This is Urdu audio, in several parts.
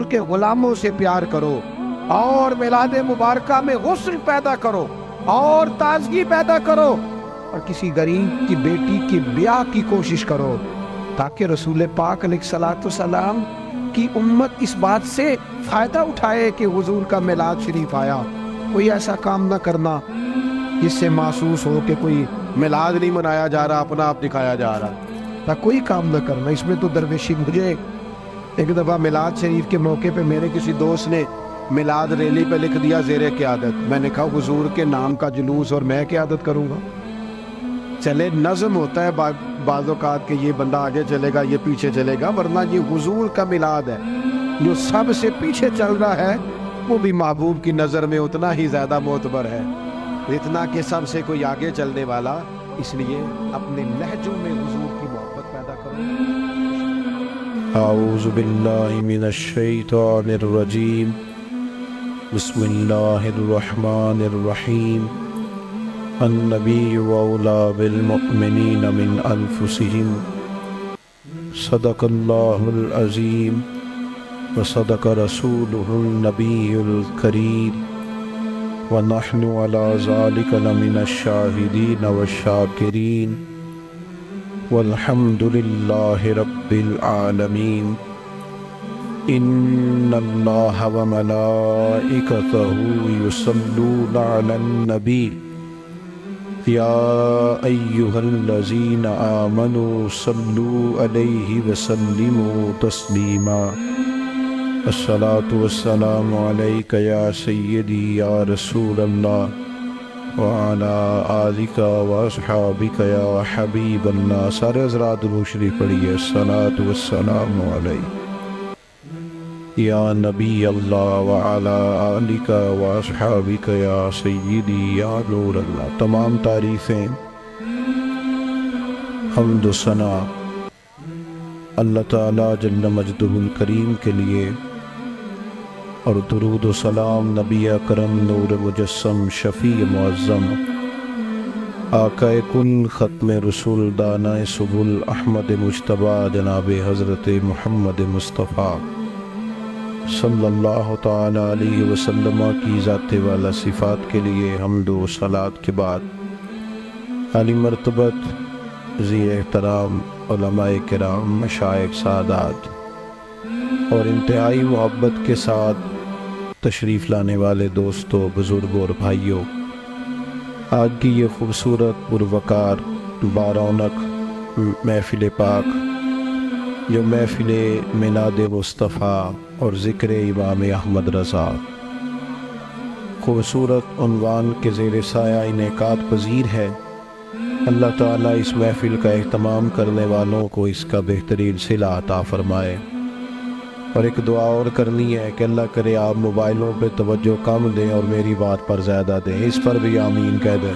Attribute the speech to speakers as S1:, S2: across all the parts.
S1: حضور کے غلاموں سے پیار کرو اور میلاد مبارکہ میں غسل پیدا کرو اور تازگی پیدا کرو اور کسی غریب کی بیٹی کی بیاہ کی کوشش کرو تاکہ رسول پاک علیہ الصلوۃ والسلام کی امت اس بات سے فائدہ اٹھائے کہ حضور کا میلاد شریف آیا۔ کوئی ایسا کام نہ کرنا جس سے محسوس ہو کہ کوئی میلاد نہیں منایا جا رہا، اپنا آپ دکھایا جا رہا۔ کوئی کام نہ کرنا اس میں تو درویشی۔ مجھے ایک دفعہ میلاد شریف کے موقع پہ میرے کسی دوست نے میلاد ریلی پہ لکھ دیا زیر قیادت۔ میں نے کہا حضور کے نام کا جلوس اور میں قیادت کروں گا؟ چلے نظم ہوتا ہے بعض اوقات کہ یہ بندہ آگے چلے گا یہ پیچھے چلے گا، ورنہ یہ حضور کا میلاد ہے۔ جو سب سے پیچھے چل رہا ہے وہ بھی محبوب کی نظر میں اتنا ہی زیادہ معتبر ہے اتنا کہ سب سے کوئی آگے چلنے والا۔ اس لیے اپنے لہجوں میں حضور کی محبت پیدا کرو۔
S2: اعوذ باللہ من الشیطان الرجیم، بسم اللہ الرحمن الرحیم۔ النبی اولی بالمؤمنین من انفسہم، صدق اللہ العظیم وصدق رسولہ النبی الکریم، ونحن علی ذلک لمن الشاہدین والشاکرین، والحمد للہ رب العالمین۔ ان اللہ وملائکتہ یصلون علی النبی، یا ایہا الذین آمنوا صلوا علیہ وسلموا تسلیما۔ الصلاة والسلام علیک یا سیدی یا رسول اللہ وعلا آلک واصحابک یا حبیب اللہ۔ سارے حضرات درود شریف پڑھیے۔ الصلاة والسلام علیک یا نبی اللہ وعلا آلک واصحابک یا سیدی یا نور اللہ۔ تمام تعریفیں، حمد و ثنا اللہ تعالی جل مجدہ الکریم کے لیے، اور درود و سلام نبی اکرم نور مجسم شفیع معظم آقا کل ختم رسول دانہ سبل احمد مجتبیٰ جناب حضرت محمد مصطفیٰ صلی اللہ تعالی علیہ وسلم کی ذات والا صفات کے لیے حمد و صلات کے بعد عالی مرتبت ذی احترام علماء کرام، مشائخ، سادات اور انتہائی محبت کے ساتھ تشریف لانے والے دوستوں، بزرگوں اور بھائیوں، آج کی یہ خوبصورت پروقار بارونق محفل پاک جو محفل میلاد مصطفیٰ اور ذکر امام احمد رضا خوبصورت عنوان کے زیر سایہ انعقاد پذیر ہے۔ اللہ تعالیٰ اس محفل کا اہتمام کرنے والوں کو اس کا بہترین صلہ عطا فرمائے، اور ایک دعا اور کرنی ہے کہ اللہ کرے آپ موبائلوں پہ توجہ کم دیں اور میری بات پر زیادہ دیں، اس پر بھی آمین کہہ دیں۔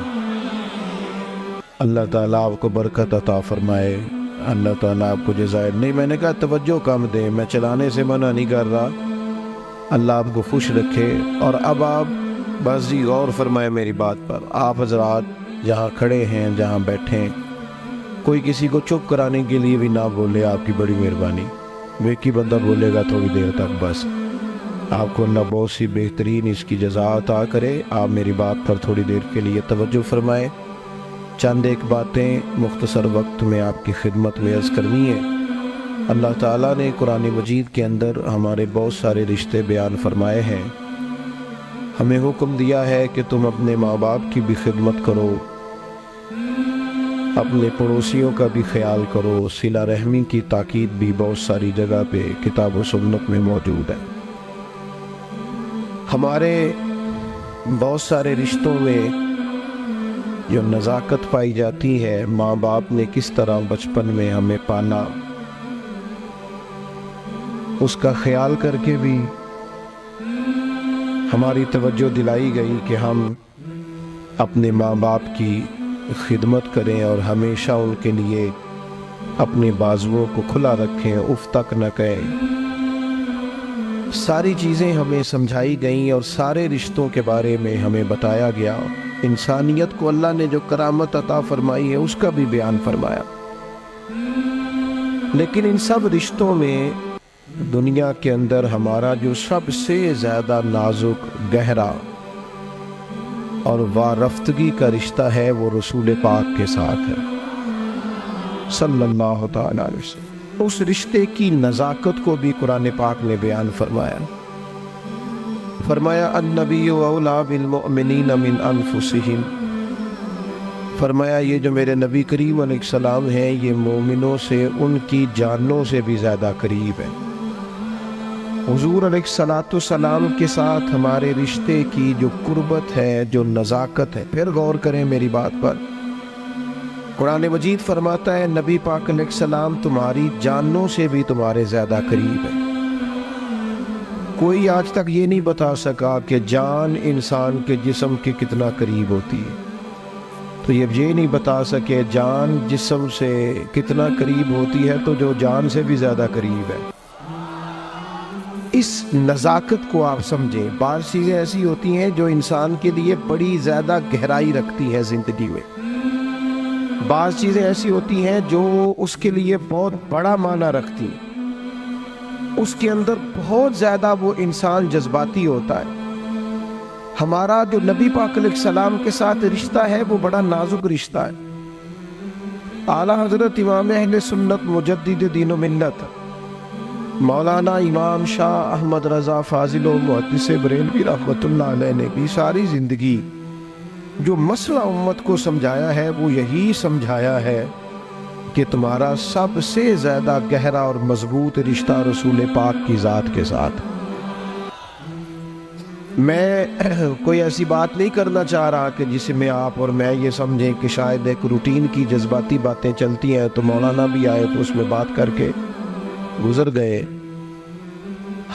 S2: اللہ تعالیٰ آپ کو برکت عطا فرمائے، اللہ تعالیٰ آپ کو جزائر نہیں، میں نے کہا توجہ کم دیں، میں چلانے سے منع نہیں کر رہا، اللہ آپ کو خوش رکھے۔ اور اب آپ بس جی غور فرمائے میری بات پر۔ آپ حضرات جہاں کھڑے ہیں، جہاں بیٹھیں، کوئی کسی کو چپ کرانے کے لیے بھی نہ بولے، آپ کی بڑی مہربانی۔ ایک ہی بندہ بولے گا تھوڑی دیر تک بس۔ آپ کو اللہ بہت سی بہترین اس کی جزا عطا کرے۔ آپ میری بات پر تھوڑی دیر کے لیے توجہ فرمائیں۔ چند ایک باتیں مختصر وقت میں آپ کی خدمت میں عرض کرنی ہے۔ اللہ تعالیٰ نے قرآن مجید کے اندر ہمارے بہت سارے رشتے بیان فرمائے ہیں۔ ہمیں حکم دیا ہے کہ تم اپنے ماں باپ کی بھی خدمت کرو، اپنے پڑوسیوں کا بھی خیال کرو۔ صلہ رحمی کی تاکید بھی بہت ساری جگہ پہ کتاب و سنت میں موجود ہے۔ ہمارے بہت سارے رشتوں میں جو نزاکت پائی جاتی ہے، ماں باپ نے کس طرح بچپن میں ہمیں پالا، اس کا خیال کر کے بھی ہماری توجہ دلائی گئی کہ ہم اپنے ماں باپ کی خدمت کریں اور ہمیشہ ان کے لیے اپنے بازوؤں کو کھلا رکھیں، اف تک نہ کہیں۔ ساری چیزیں ہمیں سمجھائی گئیں اور سارے رشتوں کے بارے میں ہمیں بتایا گیا۔ انسانیت کو اللہ نے جو کرامت عطا فرمائی ہے اس کا بھی بیان فرمایا۔ لیکن ان سب رشتوں میں دنیا کے اندر ہمارا جو سب سے زیادہ نازک، گہرا اور وارفتگی کا رشتہ ہے وہ رسول پاک کے ساتھ ہے صلی اللہ تعالی علیہ وسلم۔ اس رشتے کی نزاکت کو بھی قرآن پاک نے بیان فرمایا النبی اولیٰ بالمؤمنین من انفسہم، فرمایا یہ جو میرے نبی کریم علیہ السلام ہیں یہ مومنوں سے ان کی جانوں سے بھی زیادہ قریب ہے۔ حضور علیہ السلام کے ساتھ ہمارے رشتے کی جو قربت ہے، جو نزاکت ہے، پھر غور کریں میری بات پر۔ قرآن مجید فرماتا ہے نبی پاک علیہ السلام تمہاری جانوں سے بھی تمہارے زیادہ قریب ہے۔ کوئی آج تک یہ نہیں بتا سکا کہ جان انسان کے جسم کے کتنا قریب ہوتی ہے، تو یہ نہیں بتا سکے جان جسم سے کتنا قریب ہوتی ہے تو جو جان سے بھی زیادہ قریب ہے۔ اس نزاکت کو آپ سمجھیں۔ بعض چیزیں ایسی ہوتی ہیں جو انسان کے لیے بڑی زیادہ گہرائی رکھتی ہے زندگی میں، بعض چیزیں ایسی ہوتی ہیں جو اس کے لیے بہت بڑا معنی رکھتی ہیں، اس کے اندر بہت زیادہ وہ انسان جذباتی ہوتا ہے۔ ہمارا جو نبی پاک علیہ السلام کے ساتھ رشتہ ہے وہ بڑا نازک رشتہ ہے۔ اعلیٰ حضرت امام اہل سنت مجدد دین و ملت مولانا امام شاہ احمد رضا فاضل و محدث بریلوی رحمۃ اللہ علیہ نے بھی ساری زندگی جو مسئلہ امت کو سمجھایا ہے وہ یہی سمجھایا ہے کہ تمہارا سب سے زیادہ گہرا اور مضبوط رشتہ رسول پاک کی ذات کے ساتھ۔ میں کوئی ایسی بات نہیں کرنا چاہ رہا کہ جس میں آپ اور میں یہ سمجھیں کہ شاید ایک روٹین کی جذباتی باتیں چلتی ہیں تو مولانا بھی آئے تو اس میں بات کر کے گزر گئے۔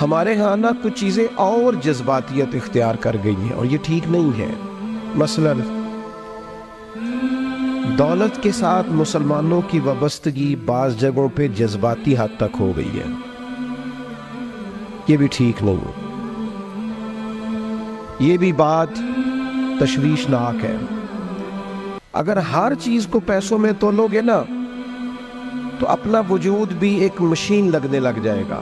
S2: ہمارے ہاں نا کچھ چیزیں اور جذباتیت اختیار کر گئی ہیں اور یہ ٹھیک نہیں ہے۔ مثلا دولت کے ساتھ مسلمانوں کی وابستگی بعض جگہوں پہ جذباتی حد تک ہو گئی ہے، یہ بھی ٹھیک نہیں ہے، یہ بھی بات تشویشناک ہے۔ اگر ہر چیز کو پیسوں میں تولو گے نا تو اپنا وجود بھی ایک مشین لگنے لگ جائے گا۔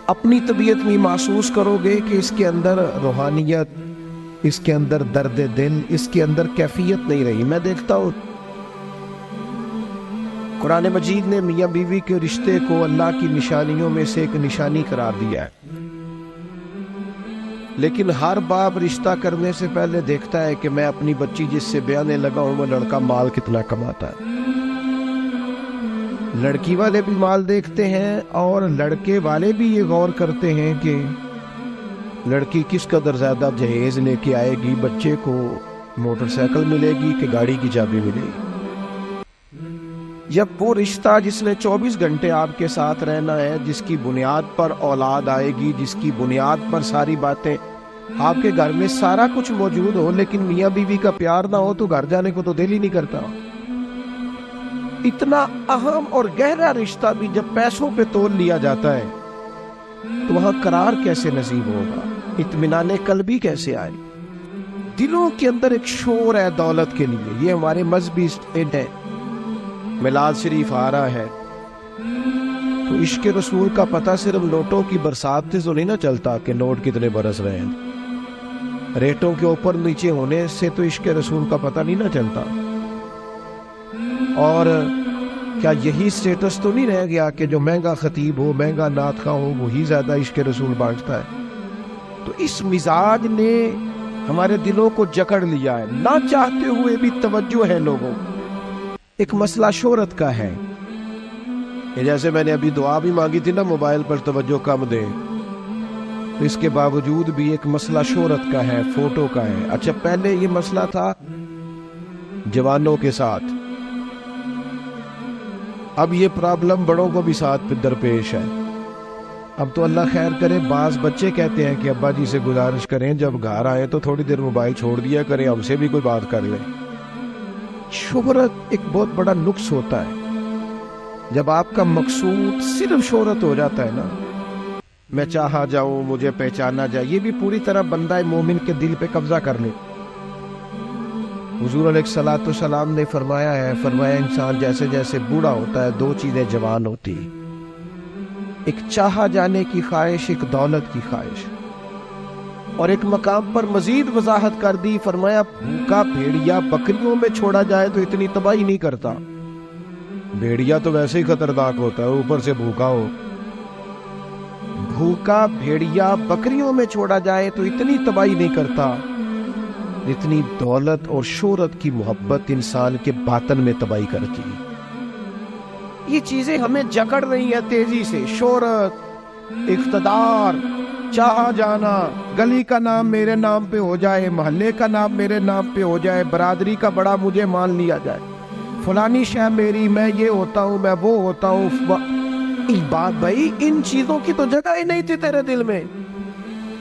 S2: اپنی طبیعت میں محسوس کرو گے کہ اس کے اندر روحانیت، اس کے اندر درد دل، اس کے اندر کیفیت نہیں رہی۔ میں دیکھتا ہوں قرآن مجید نے میاں بیوی کے رشتے کو اللہ کی نشانیوں میں سے ایک نشانی قرار دیا ہے، لیکن ہر باپ رشتہ کرنے سے پہلے دیکھتا ہے کہ میں اپنی بچی جس سے بیانے لگا ہوں وہ لڑکا مال کتنا کماتا ہے۔ لڑکی والے بھی مال دیکھتے ہیں اور لڑکے والے بھی یہ غور کرتے ہیں کہ لڑکی کس قدر زیادہ جہیز لے کے آئے گی، بچے کو موٹر سائیکل ملے گی کہ گاڑی کی چابی ملے گی۔ جب وہ رشتہ جس نے 24 گھنٹے آپ کے ساتھ رہنا ہے، جس کی بنیاد پر اولاد آئے گی، جس کی بنیاد پر ساری باتیں، آپ کے گھر میں سارا کچھ موجود ہو لیکن میاں بیوی کا پیار نہ ہو تو گھر جانے کو تو دل ہی نہیں کرتا۔ اتنا اہم اور گہرا رشتہ بھی جب پیسوں پہ تول لیا جاتا ہے تو وہاں قرار کیسے نصیب ہوگا، اطمینان قلبی کیسے آئے؟ دلوں کے اندر ایک شور ہے دولت کے لیے۔ یہ ہمارے مذہبی اسٹیٹ ہے، میلاد شریف آ رہا ہے تو عشق رسول کا پتہ صرف نوٹوں کی برسات سے تو نہیں نہ چلتا کہ نوٹ کتنے برس رہے ہیں، ریٹوں کے اوپر نیچے ہونے سے تو عشق رسول کا پتہ نہیں نہ چلتا۔ اور کیا یہی سٹیٹس تو نہیں رہ گیا کہ جو مہنگا خطیب ہو، مہنگا نعت خواں ہو، وہی زیادہ عشق رسول بانٹتا ہے؟ تو اس مزاج نے ہمارے دلوں کو جکڑ لیا ہے، نہ چاہتے ہوئے بھی توجہ ہے لوگوں۔ ایک مسئلہ شہرت کا ہے، جیسے میں نے ابھی دعا بھی مانگی تھی نا موبائل پر توجہ کم دے، تو اس کے باوجود بھی ایک مسئلہ شہرت کا ہے، فوٹو کا ہے۔ اچھا پہلے یہ مسئلہ تھا جوانوں کے ساتھ، اب یہ پرابلم بڑوں کو بھی ساتھ درپیش ہے۔ اب تو اللہ خیر کرے، بعض بچے کہتے ہیں کہ ابا جی سے گزارش کریں جب گھر آئے تو تھوڑی دیر موبائل چھوڑ دیا کریں، ہم سے بھی کوئی بات کر لیں۔ شہرت ایک بہت بڑا نقص ہوتا ہے۔ جب آپ کا مقصود صرف شہرت ہو جاتا ہے نا، میں چاہا جاؤں، مجھے پہچانا جائے، یہ بھی پوری طرح بندہ مومن کے دل پہ قبضہ کر لے۔ حضور علیہ السلام نے فرمایا انسان جیسے جیسے بوڑھا ہوتا ہے دو چیزیں جوان ہوتی،
S1: ایک چاہا جانے کی خواہش، ایک دولت کی خواہش. اور ایک مقام پر مزید وضاحت کر دی، فرمایا بھوکا بھیڑیا بکریوں میں چھوڑا جائے تو اتنی تباہی نہیں کرتا. بھیڑیا تو ویسے ہی خطرناک ہوتا ہے، اوپر سے بھوکا ہو. بھوکا بھیڑیا بکریوں میں چھوڑا جائے تو اتنی تباہی نہیں کرتا جتنی دولت اور شہرت کی محبت انسان کے باطن میں تباہی کرتی. یہ چیزیں ہمیں جکڑ رہی ہیں تیزی سے. شہرت، اقتدار، چاہا جانا، گلی کا نام میرے نام پہ ہو جائے، محلے کا نام میرے نام پہ ہو جائے، برادری کا بڑا مجھے مان لیا جائے، فلانی شے میری، میں یہ ہوتا ہوں، میں وہ ہوتا ہوں. بات بھائی ان چیزوں کی تو جگہ ہی نہیں تھی تیرے دل میں،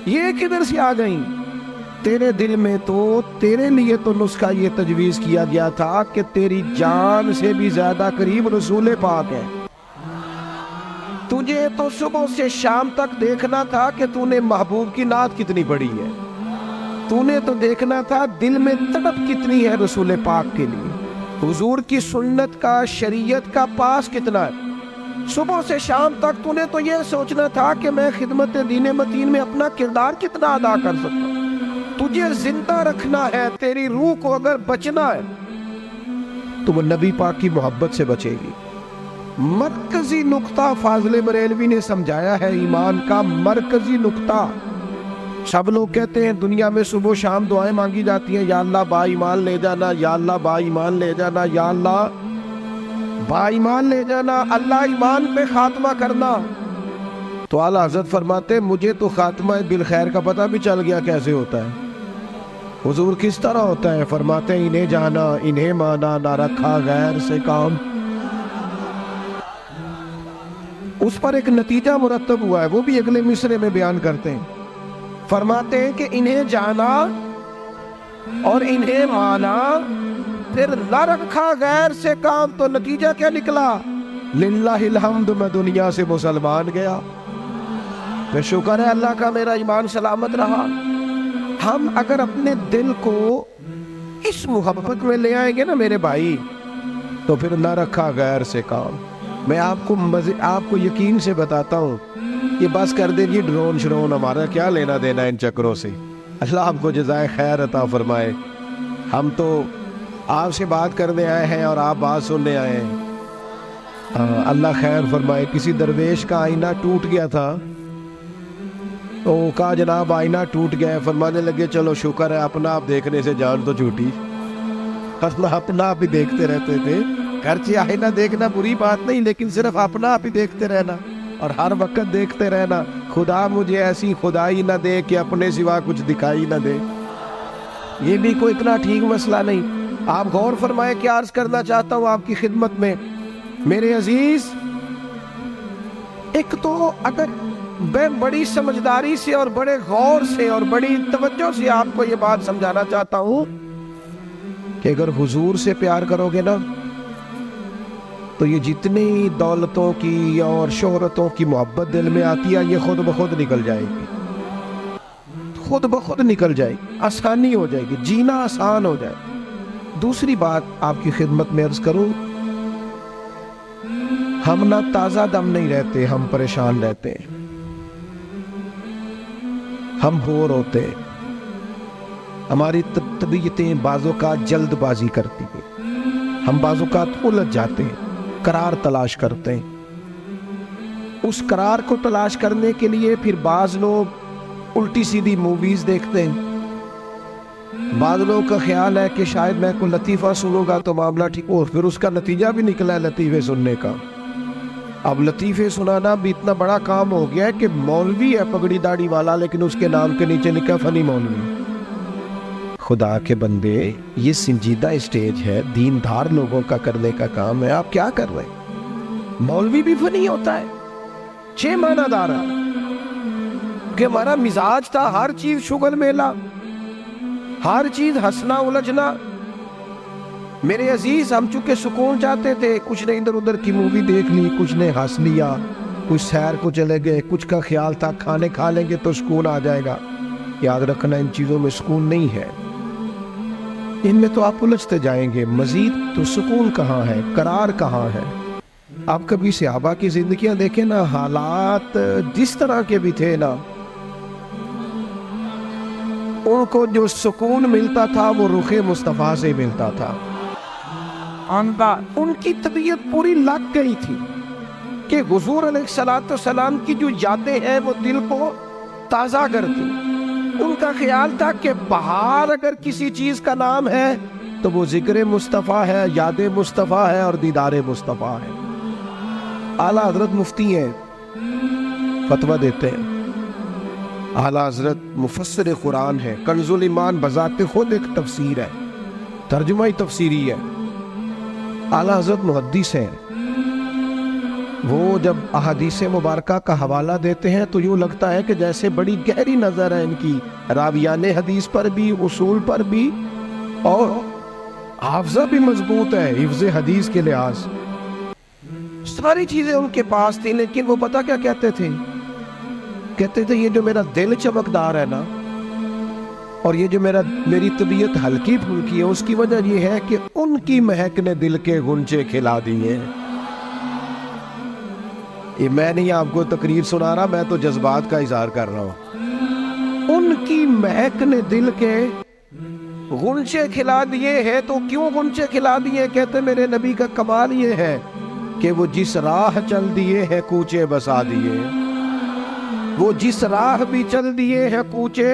S1: یہ کدھر سے آ گئیں؟ تیرے دل میں تو تیرے لیے تو نسخہ یہ تجویز کیا گیا تھا کہ تیری جان سے بھی زیادہ قریب رسول پاک ہے. تجھے تو صبح سے شام تک دیکھنا تھا کہ تو نے محبوب کی نعت کتنی پڑھی ہے. تو نے تو دیکھنا تھا دل میں تڑپ کتنی ہے رسول پاک کے لیے، حضور کی سنت کا، شریعت کا پاس کتنا ہے. صبح سے شام تک تو نے تو یہ سوچنا تھا کہ میں خدمت دین متین میں اپنا کردار کتنا ادا کر سکتا ہوں. تجھے زندہ رکھنا ہے، تیری روح کو اگر بچنا ہے تو وہ نبی پاک کی محبت سے بچے گی. مرکزی نقطہ فاضل بریلوی نے سمجھایا ہے، ایمان کا مرکزی نقطہ. سب لوگ کہتے ہیں دنیا میں صبح و شام دعائیں مانگی جاتی ہیں، یا اللہ با ایمان لے جانا، یا اللہ با ایمان لے جانا، یا اللہ با ایمان لے جانا، اللہ ایمان پہ خاتمہ کرنا. تو اعلیٰ حضرت فرماتے مجھے تو خاتمہ بالخیر کا پتہ بھی چل گیا کیسے ہوتا ہے. حضور کس طرح ہوتا ہے؟ فرماتے ہیں انہیں جانا، انہیں مانا، نہ رکھا غیر سے کام. اس پر ایک نتیجہ مرتب ہوا ہے، وہ بھی اگلے مصرے میں بیان کرتے ہیں. فرماتے ہیں کہ انہیں جانا اور انہیں مانا، پھر نہ رکھا غیر سے کام، تو نتیجہ کیا نکلا؟ للہ الحمد، میں دنیا سے مسلمان گیا. پھر شکر ہے اللہ کا میرا ایمان سلامت رہا. ہم اگر اپنے دل کو اس محبت میں لے آئیں گے نا میرے بھائی، تو پھر نہ رکھا غیر سے کام. میں آپ کو یقین سے بتاتا ہوں، یہ بس کر دے جی ڈرون شرون، ہمارا کیا لینا دینا ان چکروں سے. اللہ آپ کو جزائے خیر عطا فرمائے. ہم تو آپ سے بات کرنے آئے ہیں اور آپ بات سننے آئے ہیں. اللہ خیر فرمائے. کسی درویش کا آئینہ ٹوٹ گیا تھا، تو کہا جناب آئینہ ٹوٹ گیا ہے. فرمانے لگے چلو شکر ہے اپنا آپ دیکھنے سے جان تو چھوٹی. اپنا آپ ہی دیکھتے رہتے تھے. گرچہ آئینہ دیکھنا بری بات نہیں، لیکن صرف اپنا آپ ہی دیکھتے رہنا اور ہر وقت دیکھتے رہنا. خدا مجھے ایسی خدائی نہ دے کہ اپنے سوا کچھ دکھائی نہ دے. یہ بھی کوئی اتنا ٹھیک مسئلہ نہیں. آپ غور فرمائے کیا عرض کرنا چاہتا ہوں آپ کی خدمت میں میرے عزیز. ایک تو اگر میں بڑی سمجھداری سے اور بڑے غور سے اور بڑی توجہ سے آپ کو یہ بات سمجھانا چاہتا ہوں کہ اگر حضور سے پیار کرو گے نا، تو یہ جتنی دولتوں کی اور شہرتوں کی محبت دل میں آتی ہے، یہ خود بخود نکل جائے گی. خود بخود نکل جائے گی، آسانی ہو جائے گی، جینا آسان ہو جائے. دوسری بات آپ کی خدمت میں عرض کروں، ہم نہ تازہ دم نہیں رہتے، ہم پریشان رہتے ہیں، ہم بور ہوتے ہیں. ہماری طبیعتیں بعض اوقات جلد بازی کرتی ہیں، ہم بعض اوقات الجھ جاتے ہیں، قرار تلاش کرتے ہیں. اس قرار کو تلاش کرنے کے لیے پھر بعض لوگ الٹی سیدھی موویز دیکھتے ہیں. بعض لوگوں کا خیال ہے کہ شاید میں کوئی لطیفہ سنوں گا تو معاملہ ٹھیک ہو، پھر اس کا نتیجہ بھی نکلا ہے لطیفے سننے کا. اب لطیفے سنانا بھی اتنا بڑا کام ہو گیا ہے کہ مولوی ہے پگڑی داڑھی والا، لیکن اس کے نام کے نیچے لکھا فنی مولوی. خدا کے بندے، یہ سنجیدہ اسٹیج ہے، دیندار لوگوں کا کرنے کا کام ہے. آپ کیا کر رہے ہیں؟ مولوی بھی فنی ہوتا ہے، 6 معنی دار ہے کہ ہمارا مزاج تھا ہر چیز شغل میلہ، ہر چیز ہنسنا الجھنا. میرے عزیز، ہم چونکہ سکون چاہتے تھے، کچھ نے ادھر ادھر کی مووی دیکھ لی، کچھ نے ہنس لیا، کچھ سیر کو چلے گئے، کچھ کا خیال تھا کھانے کھا لیں گے تو سکون آ جائے گا. یاد رکھنا ان چیزوں میں سکون نہیں ہے، ان میں تو آپ الجھتے جائیں گے. مزید تو سکون کہاں ہے، قرار کہاں ہے؟ آپ کبھی صحابہ کی زندگیاں دیکھیں نا، حالات جس طرح کے بھی تھے نا، ان کو جو سکون ملتا تھا وہ رخ مصطفیٰ سے ملتا تھا۔ ان کی طبیعت پوری لگ گئی تھی کہ حضور علیہ السلام کی جو یادیں ہیں وہ دل کو تازہ کرتی۔ ان کا خیال تھا کہ بہار اگر کسی چیز کا نام ہے تو وہ ذکر مصطفیٰ ہے، یاد مصطفیٰ ہے اور دیدار مصطفیٰ ہے۔ اعلیٰ حضرت مفتی ہیں، فتویٰ دیتے ہیں۔ اعلیٰ حضرت مفسر قرآن ہے، کنز الایمان بذات خود ایک تفسیر ہے، ترجمہ ہی تفسیری ہے۔ اعلیٰ حضرت محدث ہیں، وہ جب احادیث مبارکہ کا حوالہ دیتے ہیں تو یوں لگتا ہے کہ جیسے بڑی گہری نظر ہے ان کی، راویان حدیث پر بھی، اصول پر بھی، اور حافظہ بھی مضبوط ہے حفظ حدیث کے لحاظ۔ ساری چیزیں ان کے پاس تھی، لیکن وہ پتہ کیا کہتے تھے؟ کہتے تھے یہ جو میرا دل چمکدار ہے نا، اور یہ جو میری طبیعت ہلکی پھلکی ہے، اس کی وجہ یہ ہے کہ ان کی مہک نے دل کے غنچے کھلا دیے ہیں۔ یہ میں نہیں آپ کو تقریر سنا رہا، میں تو جذبات کا اظہار کر رہا ہوں۔ ان کی مہک نے دل کے غنچے کھلا دیے ہیں۔ تو کیوں غنچے کھلا دیے؟ کہتے میرے نبی کا کمال یہ ہے کہ وہ جس راہ چل دیے ہیں کوچے بسا دیے، وہ جس راہ بھی چل دیے ہیں کوچے،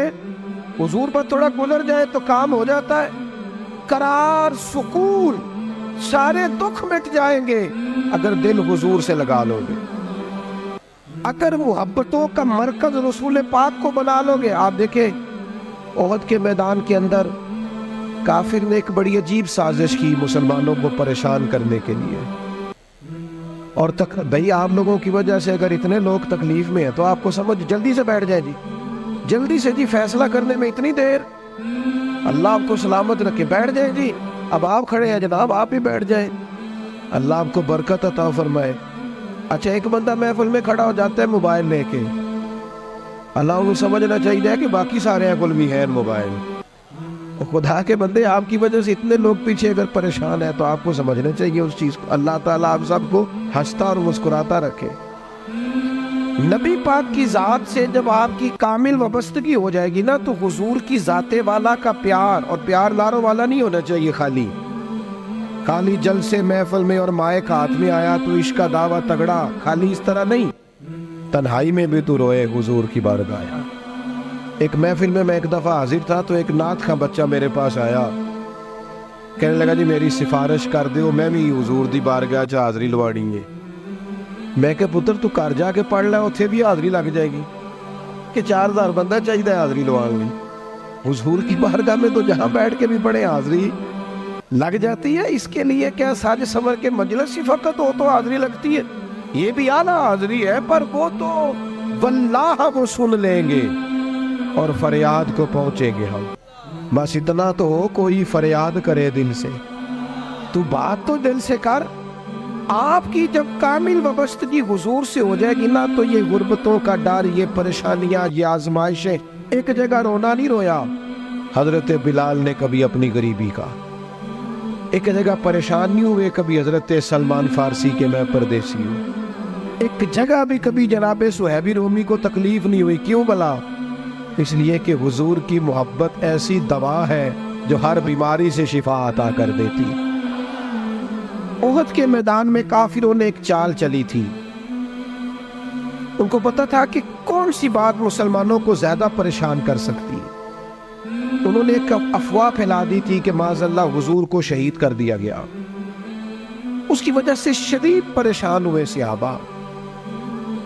S1: حضور پر تھوڑا گزر جائے تو کام ہو جاتا ہے، قرار، سکون، سارے دکھ مٹ جائیں گے اگر دل حضور سے لگا لو گے، اگر محبتوں کا مرکز رسول پاک کو بنا لو گے۔ آپ دیکھیں احد کے میدان کے اندر کافر نے ایک بڑی عجیب سازش کی مسلمانوں کو پریشان کرنے کے لیے، اور بھئی آپ لوگوں کی وجہ سے اگر اتنے لوگ تکلیف میں ہیں تو آپ کو سمجھ جلدی سے بیٹھ جائے جی، جلدی سے جی، فیصلہ کرنے میں اتنی دیر، اللہ آپ کو سلامت رکھے، بیٹھ جائیں جی، اب آپ کھڑے ہیں جناب، آپ ہی بیٹھ جائیں، اللہ آپ کو برکت عطا فرمائے۔ اچھا ایک بندہ محفل میں کھڑا ہو جاتا ہے موبائل لے کے، اللہ انہوں سمجھنا چاہیے کہ باقی سارے کل بھی ہیں موبائل۔ خدا کے بندے آپ کی وجہ سے اتنے لوگ پیچھے اگر پریشان ہیں تو آپ کو سمجھنا چاہیے اس چیز کو۔ اللہ تعالیٰ آپ سب کو ہنستا اور مسکراتا رکھے۔ نبی پاک کی ذات سے جب آپ کی کامل وابستگی ہو جائے گی نا تو حضور کی ذات والا کا پیار، اور پیار لاروں والا نہیں ہونا چاہیے، خالی جل سے محفل میں اور مائک ہاتھ میں آیا تو عشق کا دعویٰ تگڑا، خالی اس طرح نہیں، تنہائی میں بھی تو روئے حضور کی بارگاہ آیا۔ ایک محفل میں ایک دفعہ حاضر تھا تو ایک نعت کا بچہ میرے پاس آیا، کہنے لگا جی میری سفارش کر دیو، میں بھی حضور دی بارگاہ چ حاضری لوانی ہے۔ میں کہ پتر تو گھر جا کے پڑھ لے، اتھے بھی حاضری لگ جائے گی، کہ 4000 بندہ چاہیے حاضری لوان لی، حضور کی بارگاہ میں تو جہاں بیٹھ کے بھی پڑھے حاضری لگ جاتی ہے۔ اس کے لیے کیا ساج سمر کے مجلس ہی فقط ہو تو حاضری لگتی ہے؟ یہ بھی اعلیٰ حاضری ہے، پر وہ تو واللہ وہ سن لیں گے اور فریاد کو پہنچیں گے ہم۔ بس اتنا تو ہو، کوئی فریاد کرے دل سے، تو بات تو دل سے کر۔ آپ کی جب کامل وابستگی حضور سے ہو جائے گی نا تو یہ غربتوں کا ڈر، یہ پریشانیاں، یہ آزمائشیں، ایک جگہ رونا نہیں رویا حضرت بلال نے کبھی اپنی غریبی کا، ایک جگہ پریشان نہیں ہوئے کبھی حضرت سلمان فارسی کے میں پردیسی ہوں، ایک جگہ بھی کبھی جناب صہیب رومی کو تکلیف نہیں ہوئی۔ کیوں بلا؟ اس لیے کہ حضور کی محبت ایسی دوا ہے جو ہر بیماری سے شفا عطا کر دیتی۔ احد کے میدان میں کافروں نے ایک چال چلی تھی، ان کو پتا تھا کہ کون سی بات مسلمانوں کو زیادہ پریشان کر سکتی ہے۔ انہوں نے ایک افواہ پھیلا دی تھی کہ معاذ اللہ حضور کو شہید کر دیا گیا، اس کی وجہ سے شدید پریشان ہوئے صحابہ،